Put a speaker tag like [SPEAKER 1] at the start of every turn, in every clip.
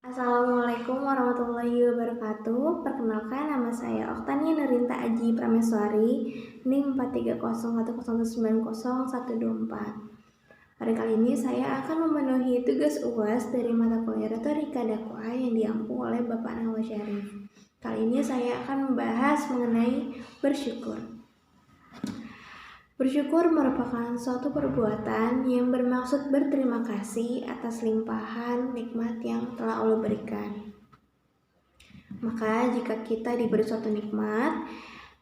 [SPEAKER 1] Assalamualaikum warahmatullahi wabarakatuh. Perkenalkan, nama saya Oktania Nurinta Aji Prameswari, NIM 43010190124. Pada kali ini saya akan memenuhi tugas UAS dari mata kuliah Retorika Dakwah yang diampu oleh Bapak Nahwa Syarif. Kali ini saya akan membahas mengenai bersyukur. Bersyukur merupakan suatu perbuatan yang bermaksud berterima kasih atas limpahan nikmat yang telah Allah berikan. Maka jika kita diberi suatu nikmat,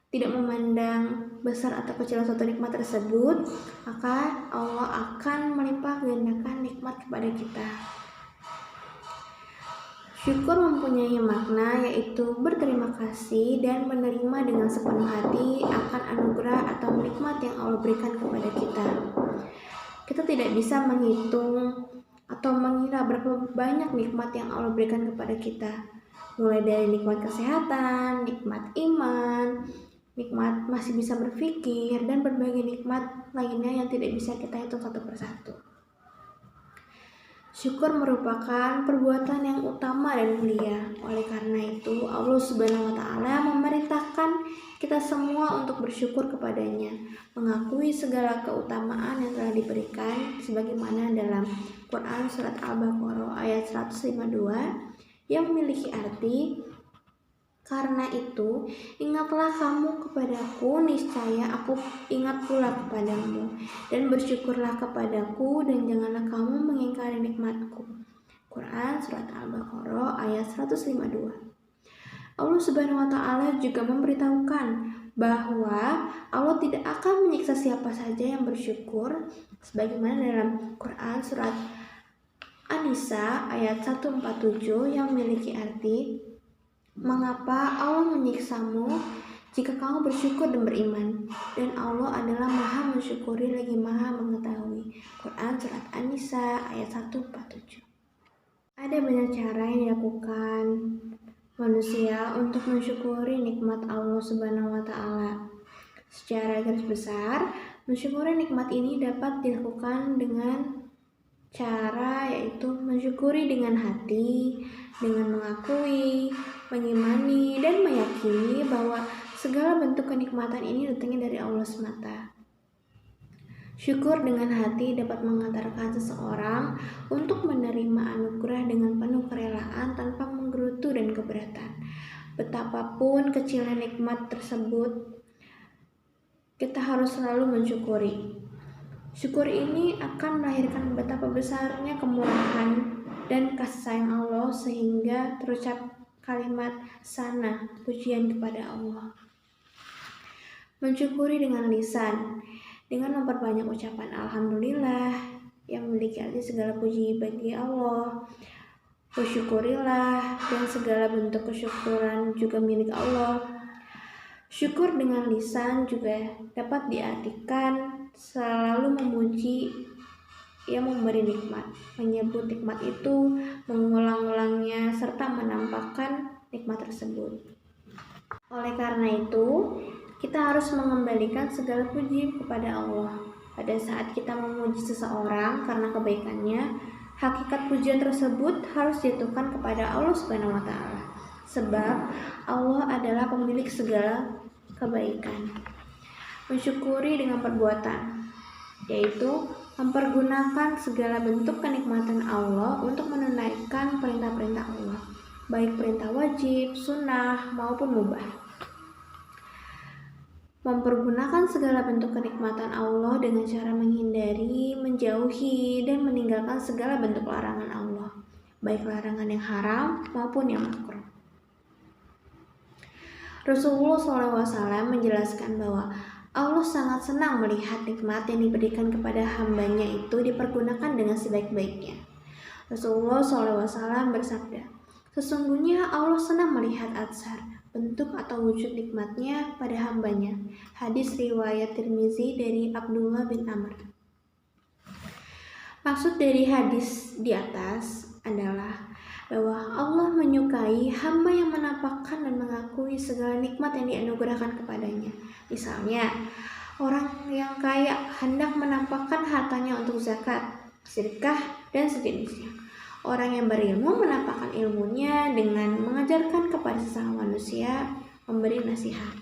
[SPEAKER 1] tidak memandang besar atau kecil suatu nikmat tersebut, maka Allah akan melimpah gandakan nikmat kepada kita. Syukur mempunyai makna yaitu berterima kasih dan menerima dengan sepenuh hati akan anugerah atau nikmat yang Allah berikan kepada kita. Kita tidak bisa menghitung atau mengira berapa banyak nikmat yang Allah berikan kepada kita. Mulai dari nikmat kesehatan, nikmat iman, nikmat masih bisa berpikir, dan berbagai nikmat lainnya yang tidak bisa kita hitung satu persatu. Syukur merupakan perbuatan yang utama dan mulia. Oleh karena itu, Allah Subhanahu wa Ta'ala memerintahkan kita semua untuk bersyukur kepadanya, mengakui segala keutamaan yang telah diberikan sebagaimana dalam Quran surat Al-Baqarah ayat 152 yang memiliki arti, karena itu, ingatlah kamu kepadaku, niscaya aku ingat pula kepadamu, dan bersyukurlah kepadaku, dan janganlah kamu mengingkari nikmatku. Quran Surat Al-Baqarah ayat 152. Allah Subhanahu wa Ta'ala juga memberitahukan bahwa Allah tidak akan menyiksa siapa saja yang bersyukur, sebagaimana dalam Quran Surat An-Nisa ayat 147 yang memiliki arti, mengapa Allah menyiksamu jika kamu bersyukur dan beriman? Dan Allah adalah Maha mensyukuri lagi Maha mengetahui. Quran Surat An-Nisa ayat 147. Ada banyak cara yang dilakukan manusia untuk mensyukuri nikmat Allah Subhanahu wa Ta'ala. Secara garis besar, mensyukuri nikmat ini dapat dilakukan dengan cara yaitu mensyukuri dengan hati, dengan mengakui, mengimani, dan meyakini bahwa segala bentuk kenikmatan ini datangnya dari Allah semata. Syukur dengan hati dapat mengantarkan seseorang untuk menerima anugerah dengan penuh kerelaan tanpa menggerutu dan keberatan. Betapapun kecilnya nikmat tersebut, kita harus selalu mensyukuri. Syukur ini akan melahirkan betapa besarnya kemurahan dan kasih sayang Allah sehingga terucap kalimat sana pujian kepada Allah. Mensyukuri dengan lisan, dengan memperbanyak ucapan Alhamdulillah yang memiliki arti segala puji bagi Allah. Bersyukurilah dan segala bentuk kesyukuran juga milik Allah. Syukur dengan lisan juga dapat diartikan selalu memuji yang memberi nikmat, menyebut nikmat itu, mengulang-ulangnya, serta menampakkan nikmat tersebut. Oleh karena itu, kita harus mengembalikan segala puji kepada Allah. Pada saat kita memuji seseorang karena kebaikannya, hakikat pujian tersebut harus dijatuhkan kepada Allah Subhanahu wa Ta'ala. Sebab Allah adalah pemilik segala kebaikan. Mensyukuri dengan perbuatan, yaitu mempergunakan segala bentuk kenikmatan Allah untuk menunaikan perintah-perintah Allah, baik perintah wajib, sunnah, maupun mubah. Mempergunakan segala bentuk kenikmatan Allah dengan cara menghindari, menjauhi, dan meninggalkan segala bentuk larangan Allah, baik larangan yang haram maupun yang makruh. Rasulullah SAW menjelaskan bahwa Allah sangat senang melihat nikmat yang diberikan kepada hambanya itu dipergunakan dengan sebaik-baiknya. Rasulullah SAW bersabda, sesungguhnya Allah senang melihat atsar, bentuk atau wujud nikmatnya pada hambanya. Hadis riwayat Tirmizi dari Abdullah bin Amr. Maksud dari hadis di atas adalah bahwa Allah menyukai hamba yang menampakkan dan mengakui segala nikmat yang dianugerahkan kepadanya. Misalnya, orang yang kaya hendak menampakkan hartanya untuk zakat, sedekah, dan sejenisnya. Orang yang berilmu menampakkan ilmunya dengan mengajarkan kepada sesama manusia, memberi nasihat.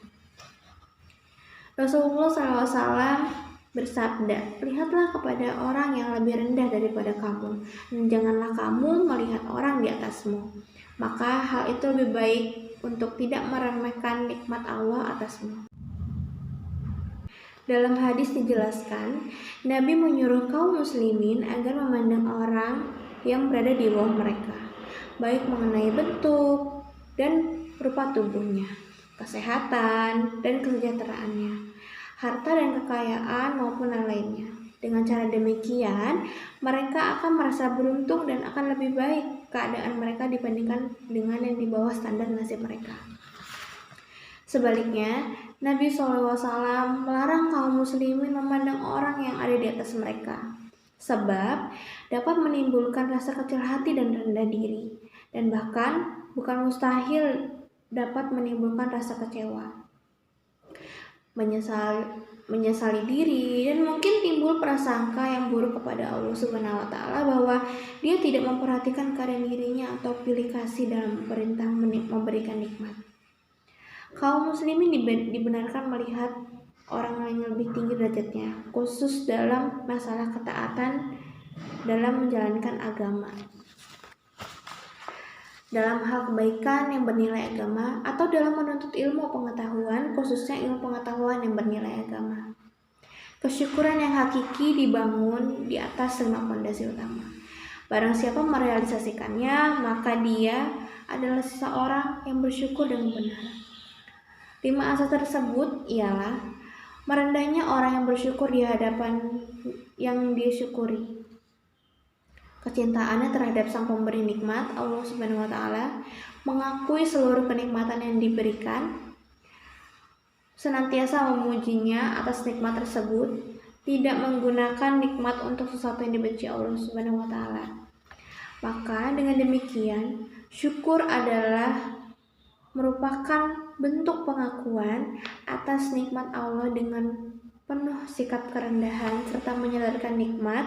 [SPEAKER 1] Rasulullah SAW bersabda, lihatlah kepada orang yang lebih rendah daripada kamu, dan janganlah kamu melihat orang di atasmu. Maka hal itu lebih baik untuk tidak meremehkan nikmat Allah atasmu. Dalam hadis dijelaskan, Nabi menyuruh kaum muslimin agar memandang orang yang berada di bawah mereka, baik mengenai bentuk dan rupa tubuhnya, kesehatan dan kesejahteraannya, harta dan kekayaan maupun yang lainnya. Dengan cara demikian, mereka akan merasa beruntung dan akan lebih baik keadaan mereka dibandingkan dengan yang di bawah standar nasib mereka. Sebaliknya, Nabi SAW melarang kaum muslimin memandang orang yang ada di atas mereka, sebab dapat menimbulkan rasa kecil hati dan rendah diri, dan bahkan bukan mustahil dapat menimbulkan rasa kecewa, menyesali diri, dan mungkin timbul prasangka yang buruk kepada Allah Subhanahu wa Ta'ala bahwa Dia tidak memperhatikan keadaan dirinya atau pilih kasih dalam perintah memberikan nikmat. Kaum muslimin dibenarkan melihat orang yang lebih tinggi derajatnya, khusus dalam masalah ketaatan dalam menjalankan agama, dalam hal kebaikan yang bernilai agama, atau dalam menuntut ilmu pengetahuan, khususnya ilmu pengetahuan yang bernilai agama. Kesyukuran yang hakiki dibangun di atas 5 fondasi utama. Barang siapa merealisasikannya, maka dia adalah seseorang yang bersyukur dengan benar. 5 asas tersebut ialah merendahnya orang yang bersyukur di hadapan yang dia syukuri, kecintaannya terhadap sang pemberi nikmat Allah Subhanahu wa Ta'ala, mengakui seluruh kenikmatan yang diberikan, senantiasa memujinya atas nikmat tersebut, tidak menggunakan nikmat untuk sesuatu yang dibenci Allah Subhanahu wa Ta'ala. Maka dengan demikian, syukur adalah merupakan bentuk pengakuan atas nikmat Allah dengan penuh sikap kerendahan serta menyadarkan nikmat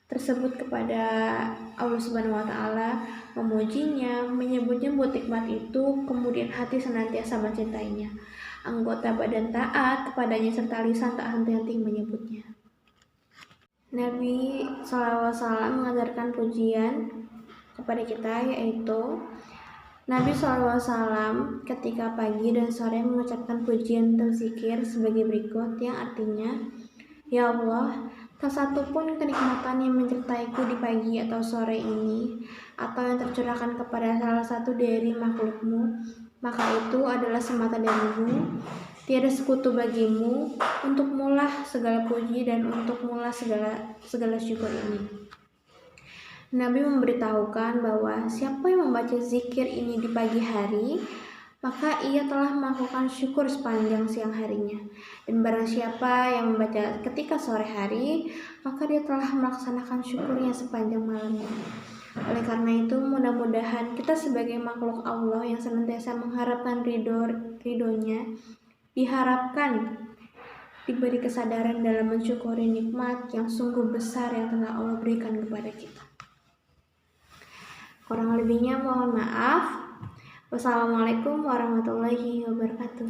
[SPEAKER 1] tersebut kepada Allah Subhanahu wa Ta'ala, memujinya, menyebut-nyebut nikmat itu, kemudian hati senantiasa mencintainya, anggota badan taat kepadanya serta lisan tak henti-henti menyebutnya. Nabi SAW mengajarkan pujian kepada kita, yaitu Nabi SAW ketika pagi dan sore mengucapkan pujian atau zikir sebagai berikut, yang artinya, ya Allah, tak satu pun kenikmatan yang menyertaiku di pagi atau sore ini, atau yang tercurahkan kepada salah satu dari makhlukmu, maka itu adalah semata darimu, tiada sekutu bagimu, untuk mulah segala puji dan untuk mulah segala syukur ini. Nabi memberitahukan bahwa siapa yang membaca zikir ini di pagi hari, maka ia telah melakukan syukur sepanjang siang harinya. Dan barang siapa yang membaca ketika sore hari, maka dia telah melaksanakan syukurnya sepanjang malamnya. Oleh karena itu, mudah-mudahan kita sebagai makhluk Allah yang senantiasa mengharapkan ridhonya, diharapkan diberi kesadaran dalam mensyukuri nikmat yang sungguh besar yang telah Allah berikan kepada kita. Kurang lebihnya mohon maaf. Wassalamualaikum warahmatullahi wabarakatuh.